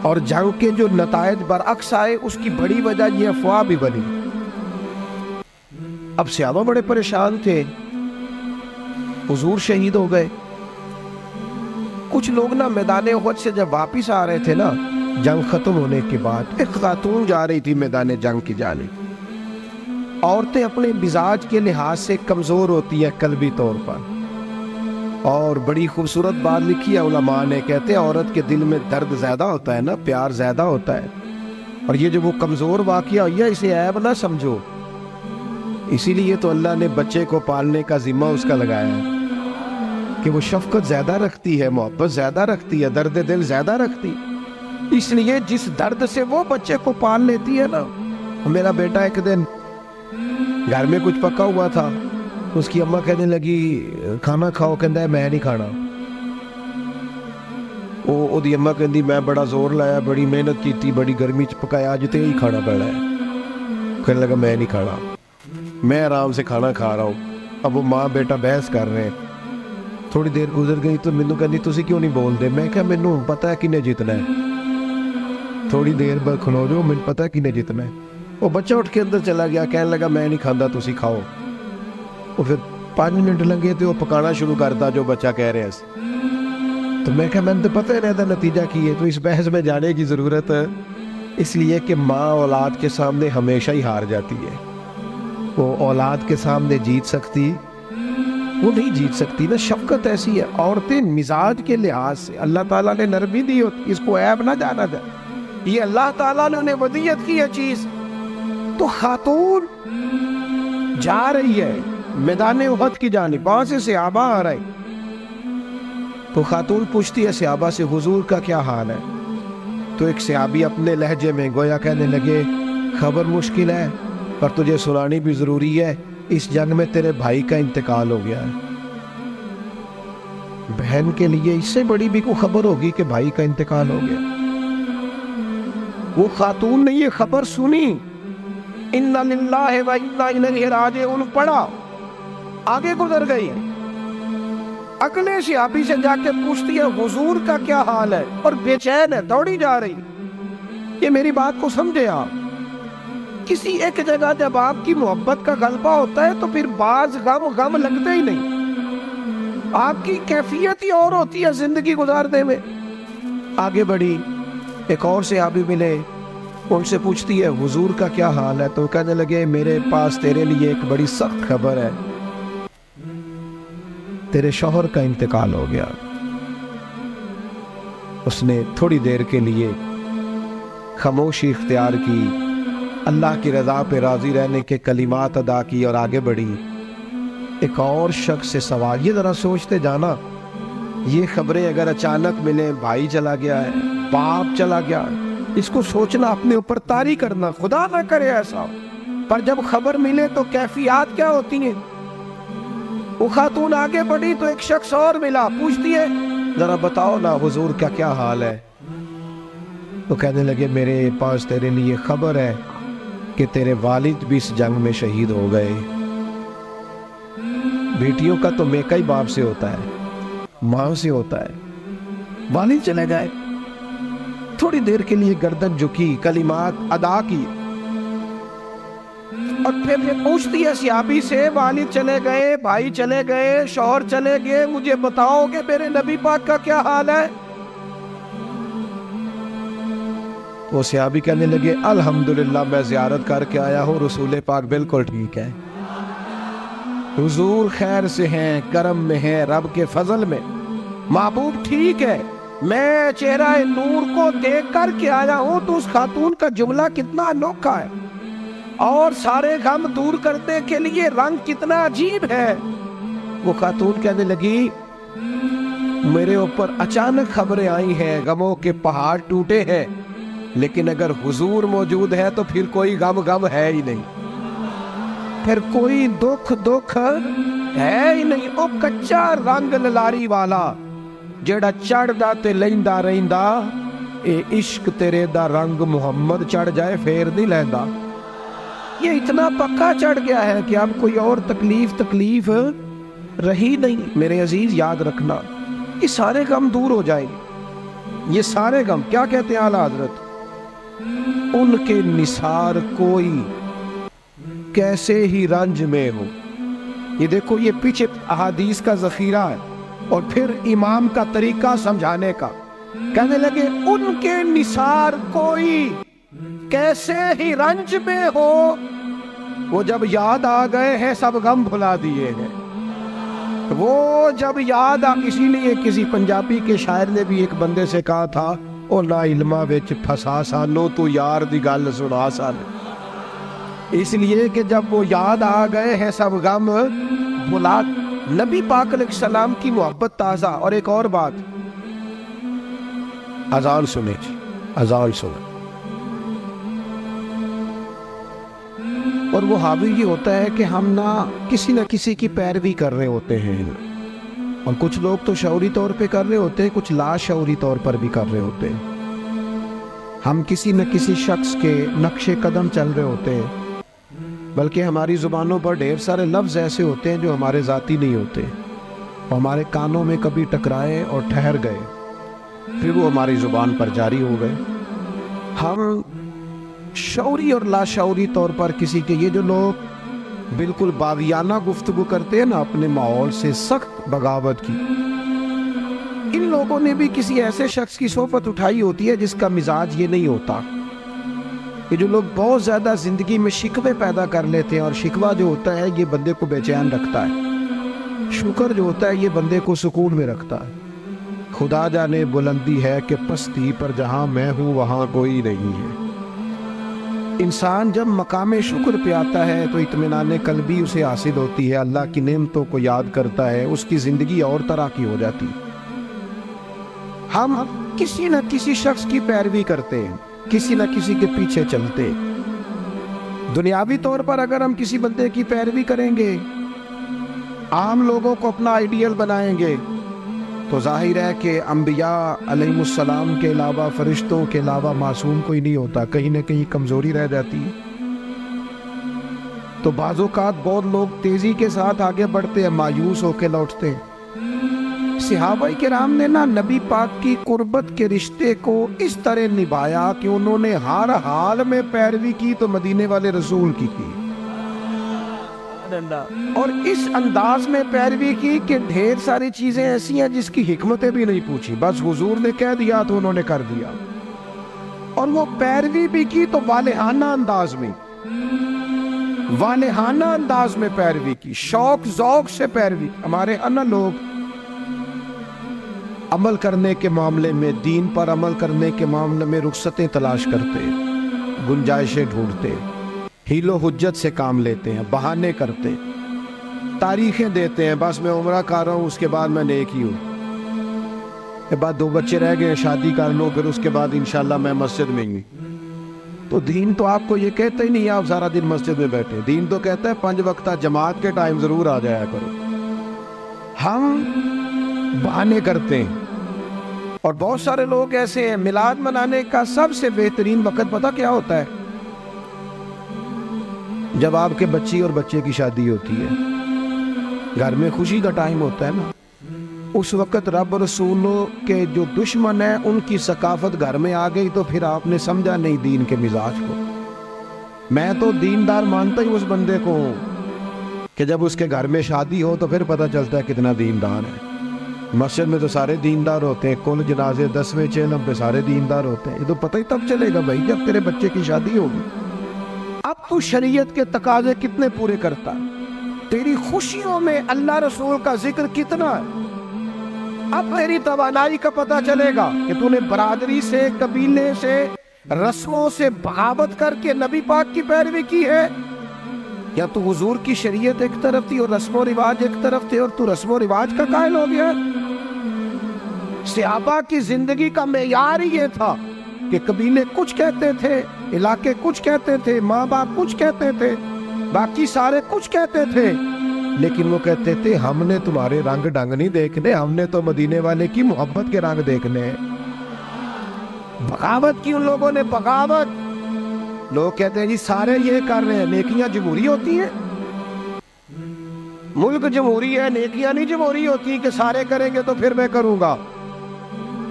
S1: اور جنگ کے جو نتائج برعکس آئے اس کی بڑی وجہ یہ افواہ بھی بنی۔ اب صحابہ بڑے پریشان تھے، حضور شہید ہو گئے۔ کچھ لوگ نا میدان احد سے جب واپس آ رہے تھے نا جنگ ختم ہونے کے بعد، ایک خاتون جا رہی تھی میدان جنگ کی جانب۔ عورتیں اپنے مزاج کے لحاظ سے کمزور ہوتی ہیں قلبی طور پر، اور بڑی خوبصورت بات لکھی ہے علماء نے، کہتے ہیں عورت کے دل میں درد زیادہ ہوتا ہے نا، پیار زیادہ ہوتا ہے، اور یہ جو وہ کمزور واقعہ ہوئی ہے اسے عیب نہ سمجھو، اسی لیے تو اللہ نے بچے کو پالنے کا ذمہ اس کا لگایا ہے۔ کہ وہ شفقت زیادہ رکھتی ہے، محبت زیادہ رکھتی ہے، درد دل زیادہ رکھتی، اس لیے جس درد سے وہ بچے کو پال لیتی ہے نا۔ میرا بیٹا ایک دن گھر میں کچھ پکا ہوا تھا، اس کی اماں کہنے لگی کھانا کھاؤ، کہندا ہے میں نہیں کھانا۔ وہ دی اماں کہندی میں بڑا زور لایا، بڑی محنت کیتی، بڑی گرمی چ پکایا، اج تے ہی کھانا پڑا ہے۔ کہنے لگا میں نہیں کھانا، میں آرام سے کھانا کھا رہا ہوں۔ اب وہ ماں بیٹا بحث کر رہے ہیں۔ تھوڑی دیر گزر گئی تو مینوں کہندی تسی کیوں نہیں بول دے؟ میں کہا مینوں پتہ ہے کنے جیتنا ہے، تھوڑی دیر بعد کھلو جاؤ، مینوں پتہ ہے کنے جیتنا ہے۔ وہ بچہ اٹھ کے اندر چلا گیا، کہنے لگا میں نہیں کھاندا، تسی کھاؤ۔ وہ پھر 5 منٹ لگے تو وہ پکانا شروع کرتا جو بچہ کہہ رہے ہیں۔ تو میں کہا میں تو پتہ ہے نا نتیجہ کی ہے، تو اس بحث میں جانے کی ضرورت ہے، اس لیے کہ ماں اولاد کے سامنے ہمیشہ ہی ہار جاتی ہے۔ وہ اولاد کے سامنے جیت سکتی، وہ نہیں جیت سکتی نا۔ شفقت ایسی ہے، عورتیں مزاج کے لحاظ سے اللہ تعالیٰ نے نرمی دی ہوتی، اس کو عیب نہ جانا جائے، یہ اللہ تعالیٰ نے انہیں ودیت کی ہے چیز۔ تو خاتون جا رہی ہے میدان احد کی جانب، وہاں سے صحابہ آ رہے، تو خاتون پوچھتی ہے صحابہ سے حضور کا کیا حال ہے؟ تو ایک صحابی اپنے لہجے میں گویا کہنے لگے خبر مشکل ہے پر تجھے سنانی بھی ضروری ہے، اس جنگ میں تیرے بھائی کا انتقال ہو گیا ہے۔ بہن کے لیے اس سے بڑی بھی کوئی خبر ہوگی کہ بھائی کا انتقال ہو گیا؟ وہ خاتون نے یہ خبر سنی، اِنَّا لِلَّهِ وَإِنَّا إِلَيْهِ رَاجِعُونَ پڑھا، آگے گزر گئی، اگلے صحابی سے جا کے پوچھتی ہے حضور کا کیا حال ہے، اور بے چین ہے، دوڑی جا رہی۔ یہ میری بات کو سمجھے آپ، کسی ایک جگہ جب آپ کی محبت کا غلبہ ہوتا ہے تو پھر بعض غم لگتے ہی نہیں، آپ کی کیفیت ہی اور ہوتی ہے زندگی گزارنے میں۔ آگے بڑھی، ایک اور صحابی ملے، ان سے پوچھتی ہے حضور کا کیا حال ہے، تو کہنے لگے میرے پاس تیرے لیے ایک بڑی سخت خبر ہے، تیرے شوہر کا انتقال ہو گیا۔ اس نے تھوڑی دیر کے لیے خاموشی اختیار کی، اللہ کی رضا پہ راضی رہنے کے کلمات ادا کی اور آگے بڑھی۔ ایک اور شخص سے سوال، یہ ذرا سوچتے جانا، یہ خبریں اگر اچانک ملیں، بھائی چلا گیا ہے، باپ چلا گیا ہے، اس کو سوچنا، اپنے اوپر طاری کرنا، خدا نہ کرے ایسا، پر جب خبر ملے تو کیفیات کیا ہوتی ہیں۔ وہ خاتون آگے بڑھی تو ایک شخص اور ملا، پوچھتی ہے ذرا بتاؤ نا حضور کا کیا حال ہے؟ تو کہنے لگے میرے پاس تیرے لیے خبر ہے کہ تیرے والد بھی اس جنگ میں شہید ہو گئے۔ بیٹیوں کا تو میکا ہی باپ سے ہوتا ہے، ماں سے ہوتا ہے، والد چلے گئے۔ تھوڑی دیر کے لیے گردن جھکی، کلمات ادا کی، اور پھر پوچھتی ہے صحابی سے والد چلے گئے، بھائی چلے گئے، شوہر چلے گئے، مجھے بتاؤ کہ میرے نبی پاک کا کیا حال ہے؟ وہ صحابی کہنے لگے الحمدللہ میں زیارت کر کے آیا ہوں، رسول پاک بالکل ٹھیک ہے، حضور خیر سے ہیں، کرم میں ہیں، رب کے فضل میں، محبوب ٹھیک ہے، میں چہرہ نور کو دیکھ کر کے آیا ہوں۔ تو اس خاتون کا جملہ کتنا انوکھا ہے، اور سارے غم دور کرنے کے لیے رنگ کتنا عجیب ہے۔ وہ خاتون کہنے لگی میرے اوپر اچانک خبریں آئی ہیں، غموں کے پہاڑ ٹوٹے ہیں، لیکن اگر حضور موجود ہے تو پھر کوئی غم ہے ہی نہیں، پھر کوئی دکھ ہے ہی نہیں۔ او کچا رنگ للاری والا جیڑا چڑھدا تے لیندا رہندا، اے عشق تیرے دا رنگ محمد چڑھ جائے پھر نہیں لیندا۔ یہ اتنا پکا چڑھ گیا ہے کہ اب کوئی اور تکلیف رہی نہیں۔ میرے عزیز یاد رکھنا، یہ سارے غم دور ہو جائیں گے، یہ سارے غم، کیا کہتے ہیں اعلیٰ حضرت، ان کے نثار کوئی کیسے ہی رنج میں ہو۔ یہ دیکھو، یہ پیچھے احادیث کا ذخیرہ ہے اور پھر امام کا طریقہ سمجھانے کا۔ کہنے لگے ان کے نثار کوئی کیسے ہی رنج میں ہو، وہ جب یاد آ گئے ہیں سب غم بھلا دیے ہیں، وہ جب یاد آ، اسی لیے کسی پنجابی کے شاعر نے بھی ایک بندے سے کہا تھا او نا علمہ وچ پھسا سانو تو یار دی گل سنا سان، اس لیے کہ جب وہ یاد آ گئے ہیں سب غم بھلا نبی پاک علیہ السلام کی محبت تازہ. اور ایک اور بات،
S2: اذان سنے جی، اذان سنے.
S1: اور وہ حاوی یہ ہوتا ہے کہ ہم نہ کسی کی پیروی کر رہے ہوتے ہیں، اور کچھ لوگ تو شعوری طور پہ کر رہے ہوتے ہیں، کچھ لا شعوری طور پر بھی کر رہے ہوتے ہیں. ہم کسی نہ کسی شخص کے نقش قدم چل رہے ہوتے ہیں، بلکہ ہماری زبانوں پر ڈھیر سارے لفظ ایسے ہوتے ہیں جو ہمارے ذاتی نہیں ہوتے، ہمارے کانوں میں کبھی ٹکرائے اور ٹھہر گئے، پھر وہ ہماری زبان پر جاری ہو گئے. ہم شعوری اور لا شعوری طور پر کسی کے، یہ جو لوگ بالکل باغیانہ گفتگو کرتے ہیں نا اپنے ماحول سے سخت بغاوت کی، ان لوگوں نے بھی کسی ایسے شخص کی صحبت اٹھائی ہوتی ہے جس کا مزاج یہ نہیں ہوتا. یہ جو لوگ بہت زیادہ زندگی میں شکوے پیدا کر لیتے ہیں، اور شکوہ جو ہوتا ہے یہ بندے کو بے چین رکھتا ہے، شکر جو ہوتا ہے یہ بندے کو سکون میں رکھتا ہے. خدا جانے بلندی ہے کہ پستی پر جہاں میں ہوں وہاں کوئی نہیں ہے. انسان جب مقام شکر پہ آتا ہے تو اطمینان قلبی اسے حاصل ہوتی ہے، اللہ کی نعمتوں کو یاد کرتا ہے، اس کی زندگی اور طرح کی ہو جاتی. ہم کسی نہ کسی شخص کی پیروی کرتے ہیں، کسی نہ کسی کے پیچھے چلتے. دنیاوی طور پر اگر ہم کسی بندے کی پیروی کریں گے، عام لوگوں کو اپنا آئیڈیل بنائیں گے، تو ظاہر ہے کہ انبیاء علیہ السلام کے علاوہ، فرشتوں کے علاوہ معصوم کوئی نہیں ہوتا، کہیں نہ کہیں کمزوری رہ جاتی ہے. تو بعض اوقات بہت لوگ تیزی کے ساتھ آگے بڑھتے ہیں، مایوس ہو کے لوٹتے ہیں. صحابہ کرام نے نبی پاک کی قربت کے رشتے کو اس طرح نبھایا کہ انہوں نے ہر حال میں پیروی کی تو مدینے والے رسول کی اور اس انداز میں پیروی کی کہ ڈھیر ساری چیزیں ایسی ہیں جس کی حکمتیں بھی نہیں پوچھی، بس حضور نے کہہ دیا تو انہوں نے کر دیا. اور وہ پیروی بھی کی تو والہانہ انداز میں، والہانہ انداز میں پیروی کی، شوق ذوق سے پیروی. ہمارے ہاں لوگ عمل کرنے کے معاملے میں، دین پر عمل کرنے کے معاملے میں رخصتیں تلاش کرتے، گنجائشیں ڈھونڈتے، حیل و حجت سے کام لیتے ہیں، بہانے کرتے، تاریخیں دیتے ہیں. بس میں عمرہ کر رہا ہوں، اس کے بعد میں نیک ہی ہوں، کے بعد 2 بچے رہ گئے، شادی کر لو، پھر اس کے بعد انشاءاللہ میں مسجد میں ہوں. تو دین تو آپ کو یہ کہتا ہی نہیں آپ سارا دن مسجد میں بیٹھے. دین تو کہتا ہے 5 وقتہ جماعت کے ٹائم ضرور آ جایا کرو. ہم بہانے کرتے ہیں. اور بہت سارے لوگ ایسے ہیں، میلاد منانے کا سب سے بہترین وقت پتہ کیا ہوتا ہے؟ جب آپ کے بچی اور بچے کی شادی ہوتی ہے، گھر میں خوشی کا ٹائم ہوتا ہے نا، اس وقت رب رسولوں کے جو دشمن ہیں ان کی ثقافت گھر میں آ گئی تو پھر آپ نے سمجھا نہیں دین کے مزاج کو. میں تو دیندار مانتا ہی اس بندے کو کہ جب اس کے گھر میں شادی ہو تو پھر پتہ چلتا ہے کتنا دیندار ہے. مسجد میں تو سارے دیندار ہوتے ہیں، کل جنازے 10ویں چہلم پہ سارے دیندار ہوتے ہیں. یہ تو پتہ ہی تب چلے گا بھائی جب تیرے بچے کی شادی ہوگی. اب تو شریعت کے تقاضے کتنے پورے کرتا ہے، تیری خوشیوں میں اللہ رسول کا ذکر کتنا ہے. اب تیری توانائی کا پتہ چلے گا کہ تو نے برادری سے، قبیلے سے، رسموں سے بغاوت کر کے نبی پاک کی پیروی کی ہے، یا تو حضور کی شریعت ایک طرف تھی اور رسم و رواج ایک طرف تھے اور تو رسم و رواج کا قائل ہو گیا. صحابہ کی زندگی کا معیار ہی یہ تھا کہ قبیلے کچھ کہتے تھے، علاقے کچھ کہتے تھے، ماں باپ کچھ کہتے تھے، باقی سارے کچھ کہتے تھے، لیکن وہ کہتے تھے ہم نے تمہارے رنگ ڈنگ نہیں دیکھنے، ہم نے تو مدینے والے کی محبت کے رنگ دیکھنے ہیں. بغاوت کی ان لوگوں نے، بغاوت. لوگ کہتے ہیں جی سارے یہ کر رہے ہیں، نیکیاں جمہوری ہوتی ہیں؟ ملک جمہوری ہے، نیکیاں نہیں جمہوری ہوتی کہ سارے کریں گے تو پھر میں کروں گا.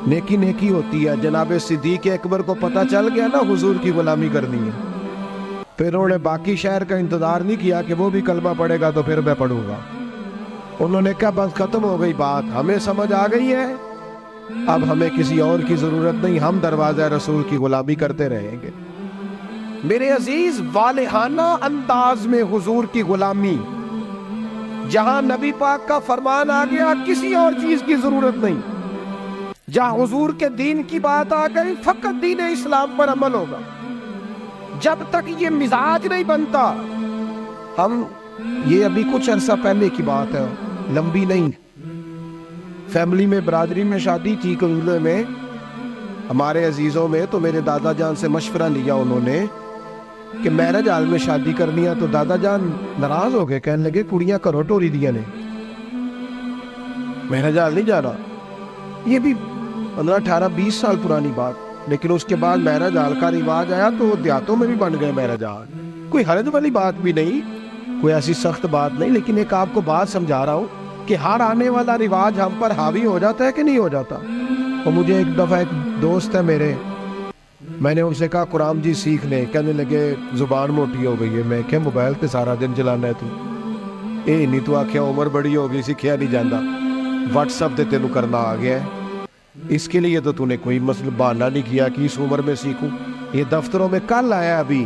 S1: نیکی نیکی ہوتی ہے. جناب صدیق اکبر کو پتہ چل گیا نا حضور کی غلامی کرنی ہے، پھر انہوں نے باقی شہر کا انتظار نہیں کیا کہ وہ بھی کلمہ پڑھے گا تو پھر میں پڑھوں گا. انہوں نے کہا بس ختم ہو گئی بات، ہمیں سمجھ آ گئی ہے، اب ہمیں کسی اور کی ضرورت نہیں، ہم دروازہ رسول کی غلامی کرتے رہیں گے. میرے عزیز، والہانہ انداز میں حضور کی غلامی، جہاں نبی پاک کا فرمان آ گیا کسی اور چیز کی ضرورت نہیں، جہاں حضور کے دین کی بات آ گئی فقط دین اسلام پر عمل ہوگا. جب تک یہ مزاج نہیں بنتا، ہم یہ ابھی کچھ عرصہ پہلے کی بات ہے، لمبی نہیں. فیملی میں برادری میں شادی تھی کنگلے میں ہمارے عزیزوں میں, تو میرے دادا جان سے مشورہ لیا انہوں نے کہ میرج ہال میں شادی کرنی ہے. تو دادا جان ناراض ہو گئے, کہنے لگے کڑیاں کرو ٹوری دیا نے, میرج ہال نہیں جا رہا. یہ بھی 15-18-20 سال پرانی بات. لیکن اس کے بعد میرج ہال کا رواج آیا تو دیہاتوں میں بھی بن گئے میرج ہال. کوئی حرج والی بات بھی نہیں, کوئی ایسی سخت بات نہیں. لیکن ایک آپ کو بات سمجھا رہا ہوں کہ ہر آنے والا رواج ہم پر حاوی ہو جاتا ہے کہ نہیں ہو جاتا. اور مجھے ایک دفعہ ایک دوست ہے میرے, میں نے ان سے کہا قرآن جی سیکھ لیں. کہنے لگے زبان موٹی ہو گئی ہے. میں کہ موبائل پہ سارا دن چلانا ہے تو اے نہیں تو آخیا عمر بڑی ہو گئی سیکھیا نہیں جانا, واٹس ایپ تے تینوں کرنا آ گیا ہے. اس کے لیے تو نے کوئی مسئلہ بہانہ نہیں کیا کہ اس عمر میں سیکھوں. یہ دفتروں میں کل آیا, ابھی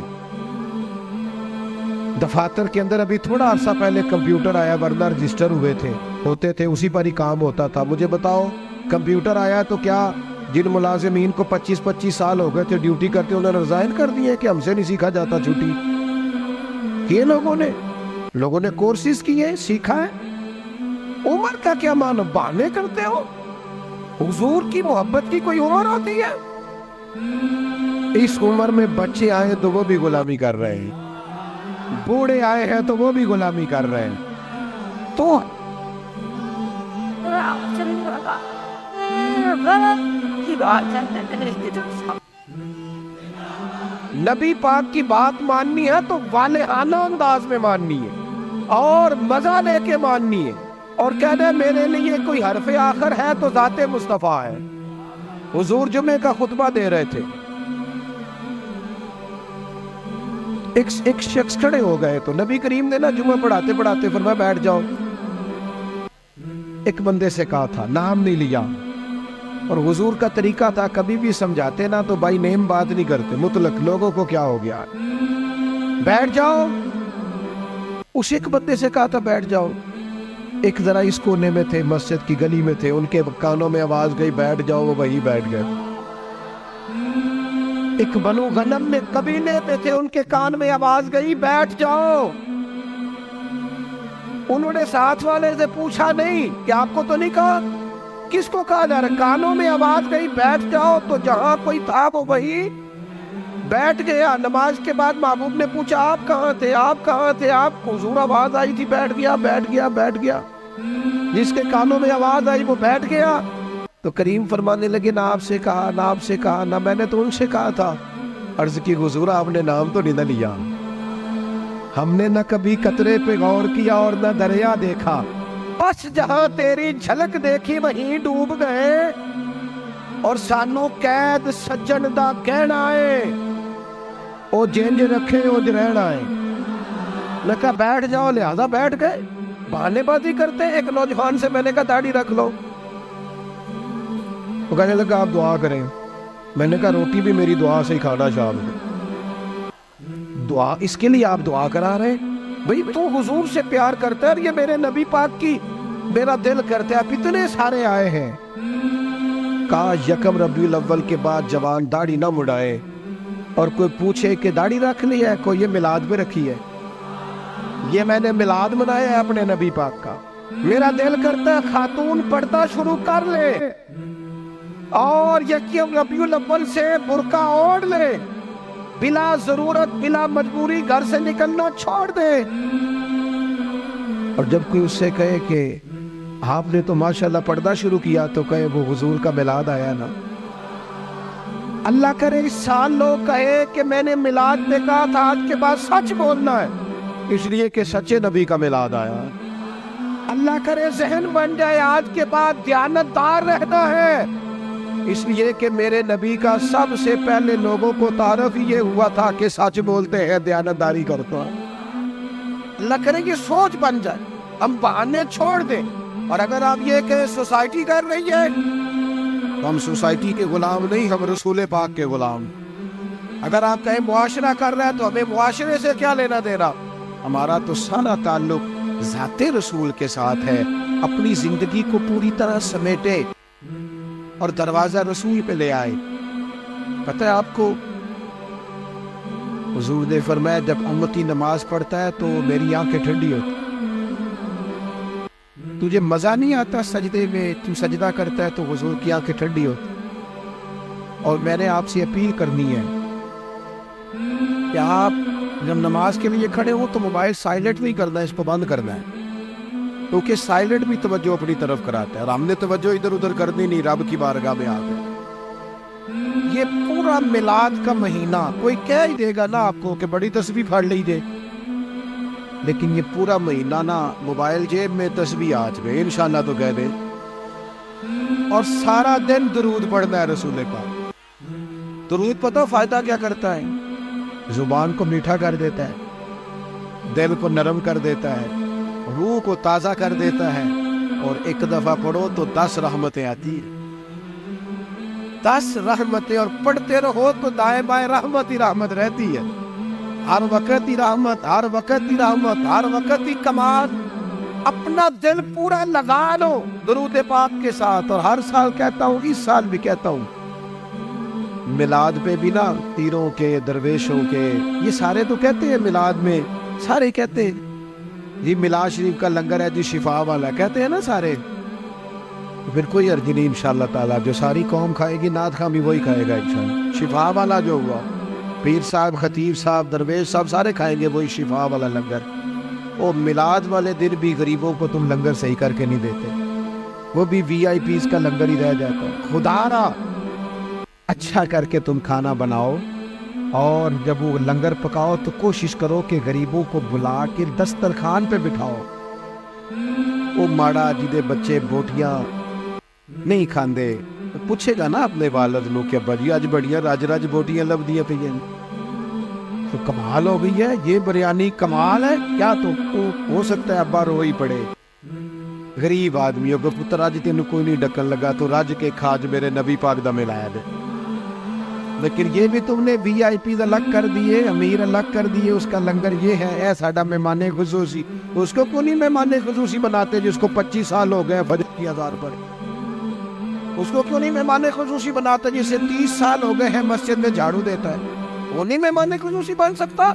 S1: دفاتر کے اندر ابھی تھوڑا عرصہ پہلے کمپیوٹر آیا, ورنہ رجسٹر ہوتے تھے اسی پر ہی کام ہوتا تھا. مجھے بتاؤ کمپیوٹر آیا تو کیا جن ملازمین کو 25 سال ہو گئے تھے ڈیوٹی کرتے انہوں نے ریزائن کر دیے کہ ہم سے نہیں سیکھا جاتا چھٹی کیے. لوگوں نے کورسز کیے, سیکھا ہے. عمر کا کیا معنی, بہانے کرتے ہو. حضور کی محبت کی کوئی عمر ہوتی ہے؟ اس عمر میں بچے آئے تو وہ بھی غلامی کر رہے ہیں, بوڑھے آئے ہیں تو وہ بھی غلامی کر رہے ہیں. تو نبی پاک کی بات ماننی ہے تو والہانہ انداز میں ماننی ہے اور مزہ لے کے ماننی ہے, اور کہنے میرے لیے کوئی حرف آخر ہے تو ذات مصطفیٰ ہے. حضور جمعے کا خطبہ دے رہے تھے, ایک شخص کھڑے ہو گئے تو نبی کریم نے نا جمعہ پڑھاتے پڑھاتے فرمایا بیٹھ جاؤ. ایک بندے سے کہا تھا, نام نہیں لیا, اور حضور کا طریقہ تھا کبھی بھی سمجھاتے نا تو بائی نیم بات نہیں کرتے, مطلق لوگوں کو کیا ہو گیا بیٹھ جاؤ. اس ایک بندے سے کہا تھا بیٹھ جاؤ. ایک ذرا اس کونے میں تھے, مسجد کی گلی میں تھے, ان کے کانوں میں آواز گئی بیٹھ جاؤ, وہ وہی بیٹھ گئے. ایک بنو غنم میں قبیلے میں تھے, ان کے کان میں آواز گئی بیٹھ جاؤ. انہوں نے ساتھ والے سے پوچھا نہیں کہ آپ کو تو نہیں کہا, کس کو کہا جا رہا, کانوں میں آواز گئی بیٹھ جاؤ, تو جہاں کوئی تھا وہ وہی بیٹھ گیا. نماز کے بعد محبوب نے پوچھا آپ کہاں تھے, آپ کہاں تھے, آپ حضور آواز آئی تھی بیٹھ گیا, بیٹھ گیا, بیٹھ گیا. جس کے کانوں میں آواز آئی وہ بیٹھ گیا. تو کریم فرمانے لگے نہ آپ سے کہا, نہ آپ سے کہا, نہ میں نے تو ان سے کہا تھا. عرض کی حضور آپ نے نام تو نہیں نہ لیا, ہم نے نہ کبھی قطرے پہ غور کیا اور نہ دریا دیکھا, بس جہاں تیری جھلک دیکھی وہیں ڈوب گئے. اور سانو قید سجن دا کہنا ہے, او جنج رکھے او جرہن آئے. میں کہا بیٹھ جاؤ, لہذا بیٹھ گئے. بہانے بازی کرتے. ایک نوجوان سے میں نے کہا داڑھی رکھ لو, وہ کہنے لگا آپ دعا کریں. میں نے کہا روٹی بھی میری دعا سے ہی کھانا شام میں. دعا اس کے لیے آپ دعا کرا رہے ہیں بھئی, تو حضور سے پیار کرتا ہے, اور یہ میرے نبی پاک کی میرا دل کرتا ہے. آپ اتنے سارے آئے ہیں, کہا یکم ربیع الاول کے بعد جوان داڑھی نہ مڑائے, اور کوئی پوچھے کہ داڑھی رکھ لی ہے, کوئی یہ میلاد پہ رکھی ہے. یہ میں نے میلاد منایا ہے اپنے نبی پاک کا. میرا دل کرتا ہے خاتون پردہ شروع کر لے, اور یکم ربیع الاول سے برقع اوڑھ لے, بلا ضرورت بلا مجبوری گھر سے نکلنا چھوڑ دے. اور جب کوئی اس سے کہے کہ آپ نے تو ماشاءاللہ پردہ شروع کیا, تو کہے وہ حضور کا میلاد آیا نا. اللہ کرے اس سال لوگ کہے کہ میں نے میلاد میں کہا تھا, آج کے بعد سچ بولنا ہے, اس لیے کہ سچے نبی کا میلاد آیا. اللہ کرے ذہن بن جائے آج کے بعد دیانتدار رہنا ہے, اس لیے کہ میرے نبی کا سب سے پہلے لوگوں کو تعارف یہ ہوا تھا کہ سچ بولتے ہیں, دیانتداری کرتا ہے. اللہ کرے یہ سوچ بن جائے, ہم بہانے چھوڑ دیں. اور اگر آپ یہ کہ سوسائٹی کر رہی ہے, تو ہم سوسائٹی کے غلام نہیں, ہم رسول پاک کے غلام. اگر آپ کہیں معاشرہ کر رہا ہے تو ہمیں معاشرے سے کیا لینا دینا, ہمارا تو سارا تعلق ذات رسول کے ساتھ ہے. اپنی زندگی کو پوری طرح سمیٹے اور دروازہ رسول پہ لے آئے. پتہ ہے آپ کو, حضور نے فرمایا جب امتی نماز پڑھتا ہے تو میری آنکھیں ٹھنڈی ہوتی. تجھے مزہ نہیں آتا سجدے میں؟ تم سجدہ کرتا ہے تو حضور کی آنکھیں ٹھنڈی ہوتی۔ اور میں نے آپ سے اپیل کرنی ہے کہ آپ جب نماز کے لیے کھڑے ہو تو موبائل سائلنٹ نہیں کرنا ہے، اس کو بند کرنا ہے، کیونکہ سائلنٹ بھی توجہ اپنی طرف کراتا ہے، اور ہم نے توجہ ادھر ادھر کرنی نہیں، رب کی بارگاہ میں آ گئے۔ یہ پورا میلاد کا مہینہ کوئی کہہ ہی دے گا نا آپ کو کہ بڑی تسبیح پڑھ لیجیے، لیکن یہ پورا مہینہ نا موبائل جیب میں تسبیح آج میں انشاءاللہ تو کہہ دے، اور سارا دن درود پڑھنا ہے رسول پاک۔ درود پتہ فائدہ کیا کرتا ہے؟ زبان کو میٹھا کر دیتا ہے، دل کو نرم کر دیتا ہے، روح کو تازہ کر دیتا ہے، اور ایک دفعہ پڑھو تو 10 رحمتیں آتی ہیں، 10 رحمتیں، اور پڑھتے رہو تو دائیں بائیں رحمت ہی رحمت رہتی ہے، ہر وقت ہی رحمت، ہر وقت ہی رحمت، ہر وقت ہی کمال۔ اپنا دل پورا لگا لو درود پاک کے ساتھ، اور ہر سال کہتا ہوں، اس سال بھی کہتا ہوں، میلاد پہ بھی نا پیروں کے، درویشوں کے، یہ سارے تو کہتے ہیں میلاد میں، سارے کہتے ہیں جی میلاد شریف کا لنگر ہے جی شفا والا، کہتے ہیں نا سارے، پھر کوئی عرض نہیں انشاءاللہ تعالیٰ، جو ساری قوم کھائے گی نعت خواہ بھی وہی کھائے گا انشاءاللہ، شفا والا جو ہوا، پیر صاحب، خطیب صاحب، درویش صاحب سارے کھائیں گے وہی شفا والا لنگر۔ وہ میلاد والے دن بھی غریبوں کو تم لنگر صحیح کر کے نہیں دیتے، وہ بھی VIP کا لنگر ہی رہ جاتا ہے۔ خدا را اچھا کر کے تم کھانا بناؤ، اور جب وہ لنگر پکاؤ تو کوشش کرو کہ غریبوں کو بلا کے دسترخوان پہ بٹھاؤ۔ وہ ماڑا جدے بچے بوٹیاں نہیں کھاندے پوچھے گا نا اپنے والد نو کہ ابا جی اج بڑیاں رج رج بوٹیاں لبدیاں پہ، تو کمال ہو گئی ہے، یہ بریانی کمال ہے کیا؟ تو ہو سکتا ہے ابا رو ہی پڑے، غریب آدمیوں کو پتر اج تینوں کوئی نہیں ڈکن لگا تو رج کے کھاج میرے نبی پاک دا ملایا دے، لیکن یہ بھی تم نے VIP الگ کر دیے، امیر الگ کر دیے، اس کا لنگر یہ ہے، اے ساڈا مہمان خصوصی، اس کو کیوں نہیں مہمان خصوصی بناتے جس کو 25 سال ہو گئے فجر کی اذان پڑھ؟ اس کو کیوں نہیں مہمان خصوصی بناتے جسے 30 سال ہو گئے ہیں مسجد میں جھاڑو دیتا ہے؟ وہ نہیں مہمان خصوصی بن سکتا؟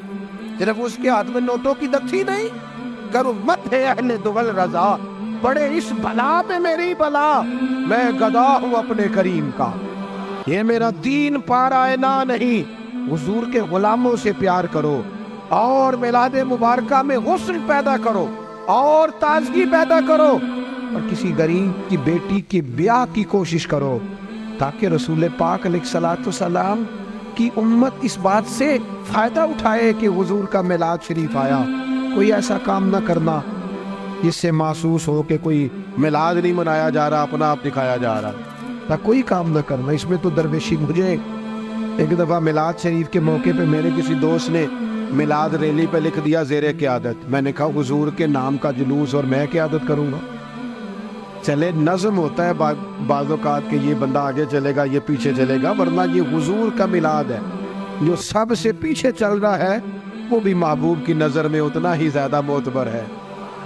S1: صرف اس کے ہاتھ میں نوٹوں کی دکھی نہیں؟ کرو مت ہے اہل دول رضا، بڑے اس بلا پہ میری بلا، میں گدا ہوں اپنے کریم کا، یہ میرا دین پارائنا نہیں۔ حضور کے غلاموں سے پیار کرو، اور میلاد مبارکہ میں غسل پیدا کرو، اور تازگی پیدا کرو، اور کسی غریب کی بیٹی کی بیاہ کی کوشش کرو، تاکہ رسول پاک علیہ الصلوۃ والسلام کی امت اس بات سے فائدہ اٹھائے کہ حضور کا میلاد شریف آیا۔ کوئی ایسا کام نہ کرنا جس سے محسوس ہو کہ کوئی میلاد نہیں منایا جا رہا، اپنا آپ دکھایا جا رہا، کوئی کام نہ کرنا اس میں تو درویشی۔ مجھے ایک دفعہ میلاد شریف کے موقع پہ میرے کسی دوست نے میلاد ریلی پہ لکھ دیا زیر قیادت، میں نے کہا حضور کے نام کا جلوس اور میں قیادت کروں گا؟ چلے نظم ہوتا ہے بعض اوقات کہ یہ بندہ آگے چلے گا یہ پیچھے چلے گا، ورنہ یہ حضور کا میلاد ہے، جو سب سے پیچھے چل رہا ہے وہ بھی محبوب کی نظر میں اتنا ہی زیادہ معتبر ہے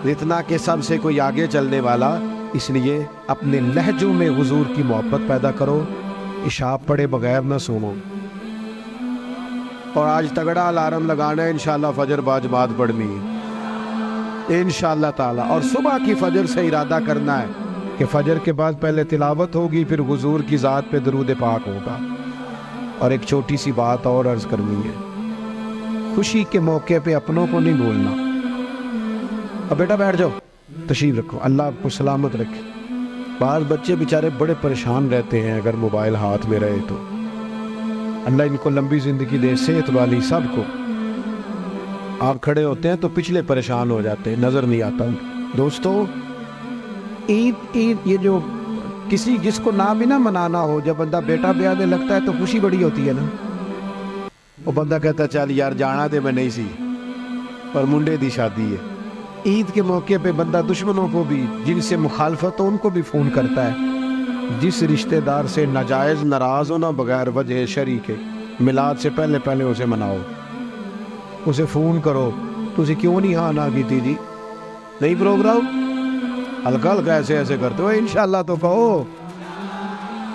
S1: جتنا کہ سب سے کوئی آگے چلنے والا۔ اس لیے اپنے لہجوں میں حضور کی محبت پیدا کرو، عشاء پڑھے بغیر نہ سونو، اور آج تگڑا الارم لگانا ہے انشاءاللہ فجر با جماعت پڑھنی ہے انشاءاللہ تعالی، اور صبح کی فجر سے ارادہ کرنا ہے کہ فجر کے بعد پہلے تلاوت ہوگی، پھر حضور کی ذات پہ درود پاک ہوگا۔ اور ایک چھوٹی سی بات اور عرض کرنی ہے، خوشی کے موقع پہ اپنوں کو نہیں بولنا۔ اب بیٹا بیٹھ جاؤ، تشریف رکھو، اللہ آپ کو سلامت رکھے۔ بعض بچے بیچارے بڑے پریشان رہتے ہیں اگر موبائل ہاتھ میں رہے تو، اللہ ان کو لمبی زندگی دے، صحت والی سب کو۔ آپ کھڑے ہوتے ہیں تو پچھلے پریشان ہو جاتے ہیں، نظر نہیں آتا۔ دوستو عید یہ جو کسی جس کو نہ بھی نہ منانا ہو، جب بندہ بیٹا بیانے لگتا ہے تو خوشی بڑی ہوتی ہے نا، وہ بندہ کہتا ہے چل یار جانا دے میں نہیں سی، پر منڈے دی شادی ہے۔ عید کے موقع پہ بندہ دشمنوں کو بھی، جن سے مخالفت ہو ان کو بھی فون کرتا ہے۔ جس رشتہ دار سے ناجائز ناراض ہونا بغیر وجہ شریک ہے، میلاد سے پہلے پہلے اسے مناؤ، اسے فون کرو، تسی کیوں نہیں ہاں نہ کی تھی جی، نہیں پروگرام ہلکا ہلکا ایسے ایسے کرتے ہو، انشاءاللہ تو کہو،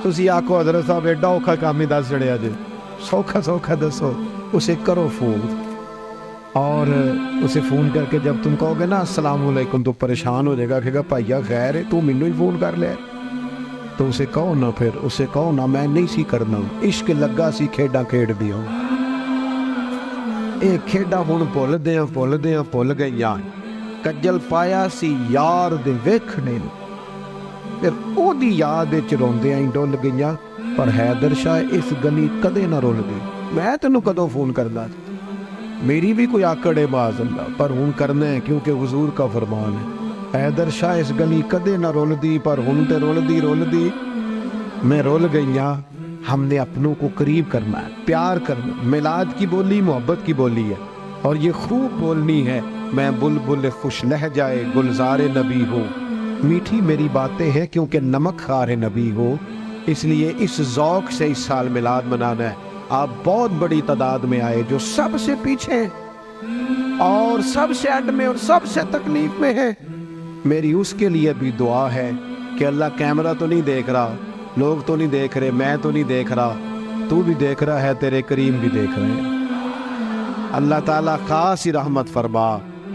S1: تسی آکو حضرت صاحب ایڈا اوکھا کام ہی دس جڑیا جی، سوکھا سوکھا دسو، اسے کرو فون، اور اسے فون کر کے جب تم کہو گے نا السلام علیکم تو پریشان ہو جائے گا، کہے گا بھائیا خیر ہے تو مینوں ہی فون کر لیا، تو اسے کہو نا، پھر اسے کہو نا میں نہیں سی کرنا، عشق لگا سی کھیڈاں کھیڈ دیاں، اے کھیڈاں ہن بھول گئیاں، کجل پایا سی یار دے ویکھنے، پھر او دی یاد وچ روندیاں ہی ڈول گئیاں، پر حیدر شاہ اس گلی کدے نہ رول گئی، میں تینوں کدوں فون کرنا، میری بھی کوئی آکڑ ہے معاذ اللہ، پر ہن کرنا ہے کیونکہ حضور کا فرمان ہے۔ حیدر شاہ اس گلی کدے نہ رول دی، پر ہن تے رول دی میں رول گئیاں۔ ہم نے اپنوں کو قریب کرنا ہے، پیار کرنا، میلاد کی بولی محبت کی بولی ہے، اور یہ خوب بولنی ہے، میں بلبل خوش لہجائے گلزار نبی ہوں، میٹھی میری باتیں ہیں کیونکہ نمک خار نبی ہو، اس لیے اس ذوق سے اس سال میلاد منانا ہے۔ آپ بہت بڑی تعداد میں آئے جو سب سے پیچھے اور سب سے اینڈ میں اور سب سے تکلیف میں ہے، میری اس کے لیے بھی دعا ہے کہ اللہ کیمرہ تو نہیں دیکھ رہا، لوگ تو نہیں دیکھ رہے، میں تو نہیں دیکھ رہا، تو بھی دیکھ رہا ہے، تیرے کریم بھی دیکھ رہے ہیں، اللہ تعالیٰ خاص رحمت فرما،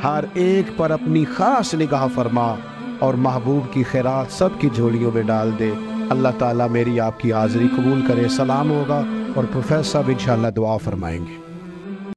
S1: ہر ایک پر اپنی خاص نگاہ فرما، اور محبوب کی خیرات سب کی جھولیوں میں ڈال دے۔ اللہ تعالیٰ میری آپ کی حاضری قبول کرے۔ سلام ہوگا اور پروفیسر صاحب انشاءاللہ دعا فرمائیں گے۔